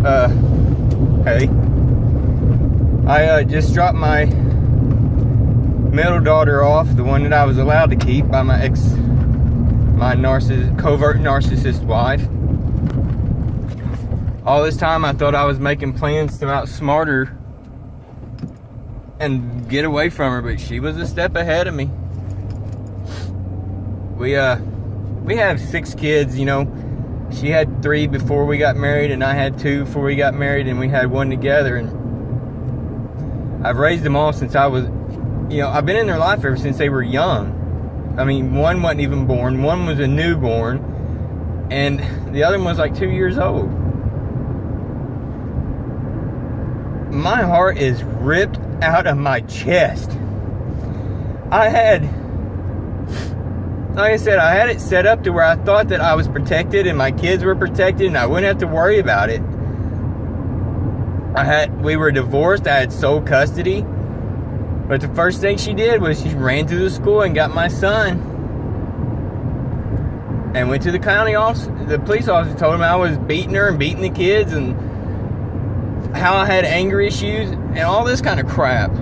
Hey. I just dropped my middle daughter off, the one that I was allowed to keep by my covert narcissist wife. All this time I thought I was making plans to outsmart her and get away from her, but she was a step ahead of me. We have 6 kids, you know. She had 3 before we got married, and I had 2 before we got married, and we had 1 together. And I've raised them all since I was, you know, I've been in their life ever since they were young. I mean, 1 wasn't even born, 1 was a newborn, and the other one was like 2 years old. My heart is ripped out of my chest. Like I said, I had it set up to where I thought that I was protected and my kids were protected and I wouldn't have to worry about it. We were divorced, I had sole custody. But the first thing she did was she ran to the school and got my son. And went to the county office. The police officer told him I was beating her and beating the kids and how I had anger issues and all this kind of crap.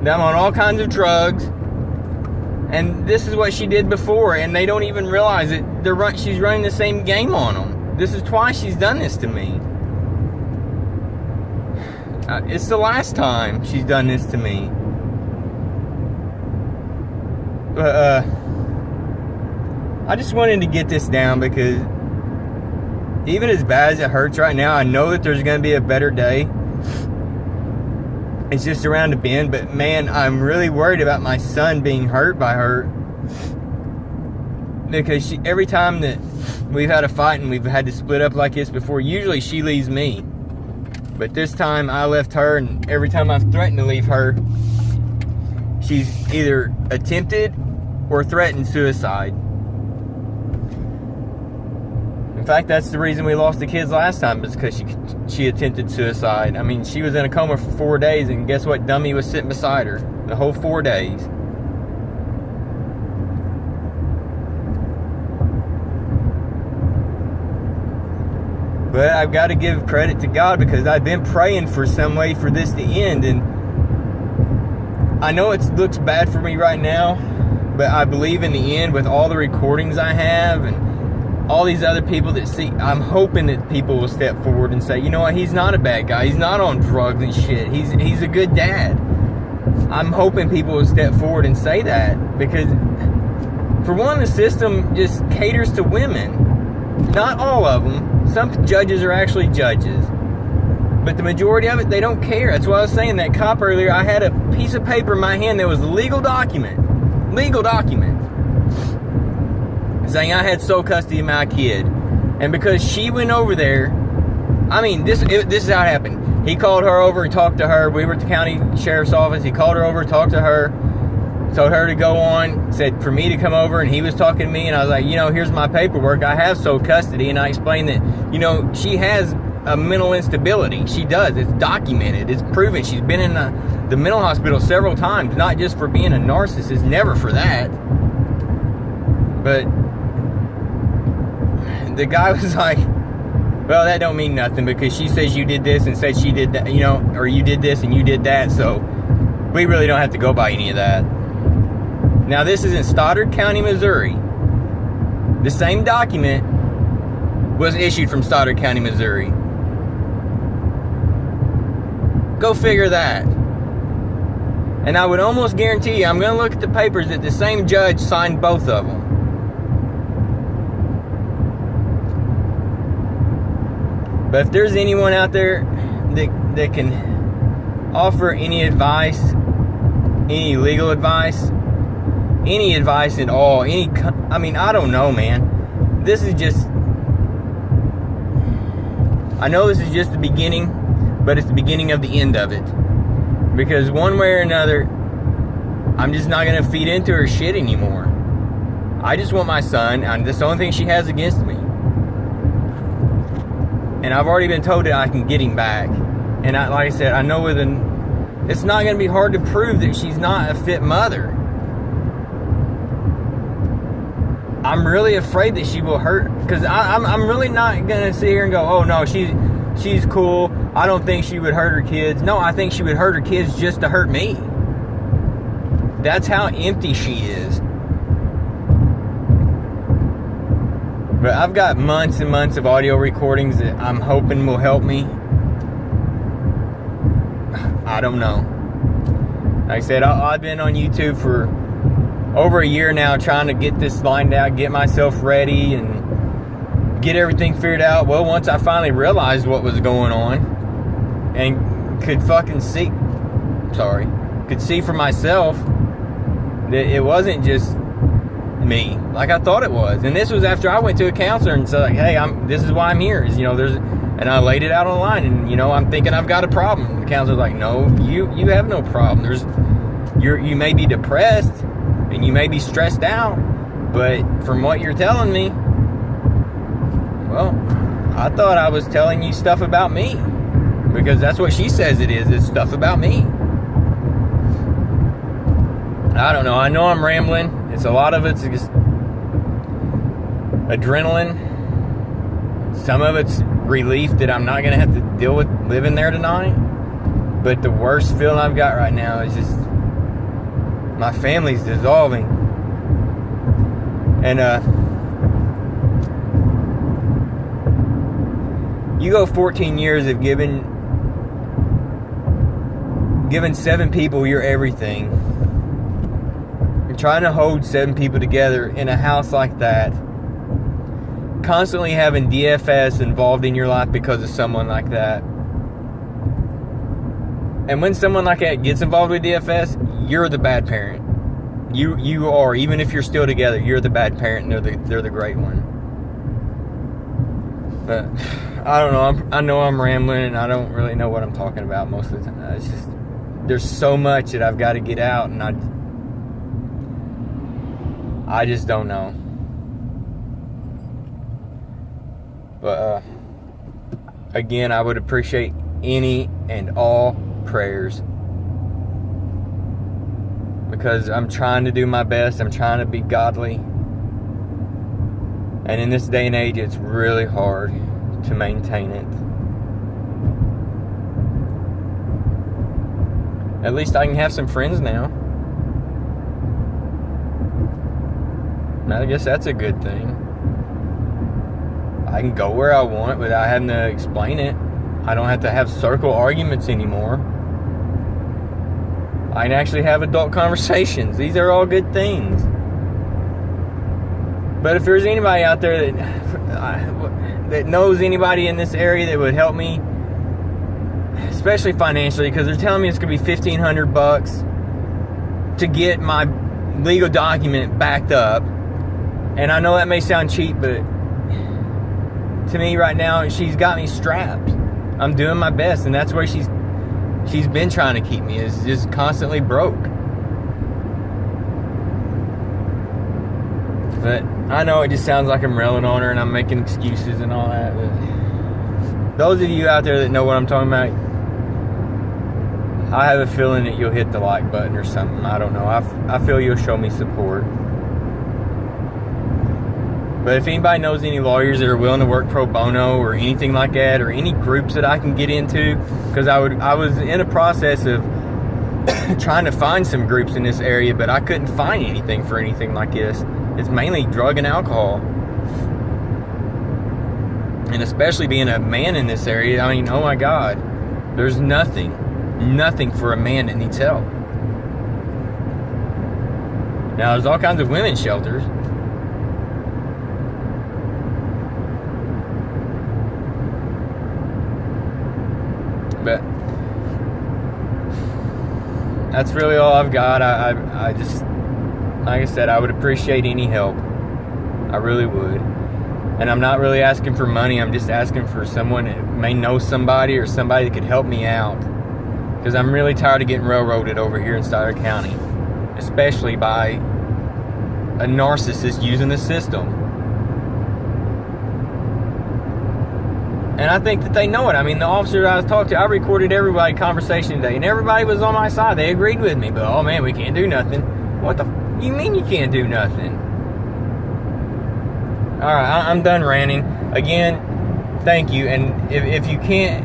That I'm on all kinds of drugs. And this is what she did before, and they don't even realize it. She's running the same game on them. This is twice she's done this to me. It's the last time she's done this to me. But, I just wanted to get this down because even as bad as it hurts right now, I know that there's going to be a better day. It's just around the bend, but man, I'm really worried about my son being hurt by her. Because every time that we've had a fight and we've had to split up like this before, usually she leaves me. But this time I left her, and every time I've threatened to leave her, she's either attempted or threatened suicide. In fact, that's the reason we lost the kids last time, is because she attempted suicide. I mean, she was in a coma for 4 days, and guess what? Dummy was sitting beside her the whole 4 days. But I've got to give credit to God because I've been praying for some way for this to end, and I know it looks bad for me right now, but I believe in the end, with all the recordings I have and all these other people that see, I'm hoping that people will step forward and say, you know what, he's not a bad guy. He's not on drugs and shit. He's a good dad. I'm hoping people will step forward and say that, because for one, the system just caters to women. Not all of them. Some judges are actually judges. But the majority of it, they don't care. That's what I was saying. That cop earlier, I had a piece of paper in my hand that was a legal document. Saying I had sole custody of my kid. And because she went over there, I mean, this is how it happened. He called her over and talked to her. We were at the county sheriff's office. He called her over, talked to her, told her to go on, said for me to come over, and he was talking to me, and I was like, you know, here's my paperwork. I have sole custody, and I explained that, you know, she has a mental instability. She does. It's documented. It's proven. She's been in the mental hospital several times, not just for being a narcissist, never for that. But the guy was like, well, that don't mean nothing because she says you did this and said she did that, you know, or you did this and you did that, so we really don't have to go by any of that. Now, this is in Stoddard County, Missouri. The same document was issued from Stoddard County, Missouri. Go figure that. And I would almost guarantee you, I'm going to look at the papers, that the same judge signed both of them. But if there's anyone out there that can offer any advice, any legal advice, any advice at all, I mean, I don't know, man. This is just, I know this is just the beginning, but it's the beginning of the end of it. Because one way or another, I'm just not going to feed into her shit anymore. I just want my son, and that's the only thing she has against me. And I've already been told that I can get him back. And like I said, I know it's not going to be hard to prove that she's not a fit mother. I'm really afraid that she will hurt, because I'm really not gonna sit here and go, oh no, she's cool, I don't think she would hurt her kids. No, I think she would hurt her kids just to hurt me. That's how empty she is. But I've got months and months of audio recordings that I'm hoping will help me. I don't know. Like I said, I've been on YouTube for over a year now trying to get this lined out, get myself ready, and get everything figured out. Well, once I finally realized what was going on and could see for myself that it wasn't just me like I thought it was. And this was after I went to a counselor and said, like, hey, this is why I'm here. Is, and I laid it out online, and I'm thinking I've got a problem. The counselor's like, no, you have no problem. You may be depressed and you may be stressed out, but from what you're telling me, well, I thought I was telling you stuff about me, because that's what she says it is. It's stuff about me. I don't know. I know I'm rambling. A lot of it's just adrenaline. Some of it's relief that I'm not going to have to deal with living there tonight. But the worst feeling I've got right now is just my family's dissolving. And you go 14 years of giving 7 people your everything. Trying to hold 7 people together in a house like that, constantly having DFS involved in your life because of someone like that. And when someone like that gets involved with DFS, you're the bad parent. You are, even if you're still together, you're the bad parent, and they're the great one. But I don't know. I know I'm rambling, and I don't really know what I'm talking about most of the time. It's just, there's so much that I've got to get out, and I just don't know. But again, I would appreciate any and all prayers, because I'm trying to do my best. I'm trying to be godly, and in this day and age, it's really hard to maintain it. At least I can have some friends now. I guess that's a good thing. I can go where I want without having to explain it. I don't have to have circle arguments anymore. I can actually have adult conversations. These are all good things. But if there's anybody out there that knows anybody in this area that would help me, especially financially, because they're telling me it's going to be $1,500 to get my legal document backed up. And I know that may sound cheap, but to me right now, she's got me strapped. I'm doing my best, and that's where she's been trying to keep me, is just constantly broke. But I know it just sounds like I'm railing on her and I'm making excuses and all that, but those of you out there that know what I'm talking about, I have a feeling that you'll hit the like button or something. I don't know. I feel you'll show me support. But if anybody knows any lawyers that are willing to work pro bono or anything like that, or any groups that I can get into, because I was in a process of trying to find some groups in this area, but I couldn't find anything for anything like this. It's mainly drug and alcohol. And especially being a man in this area, I mean, oh my God, there's nothing for a man that needs help. Now, there's all kinds of women's shelters. But that's really all I've got. I just, like I said, I would appreciate any help. I really would. And I'm not really asking for money. I'm just asking for someone that may know somebody, or somebody that could help me out. Because I'm really tired of getting railroaded over here in Stoddard County. Especially by a narcissist using the system. And I think that they know it. I mean, the officer I was talking to, I recorded everybody's conversation today, and everybody was on my side. They agreed with me. But, oh man, we can't do nothing. What the you mean you can't do nothing? All right, I'm done ranting. Again, thank you. And if you can't,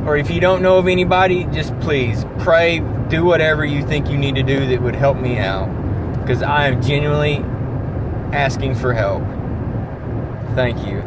or if you don't know of anybody, just please pray, do whatever you think you need to do that would help me out, because I am genuinely asking for help. Thank you.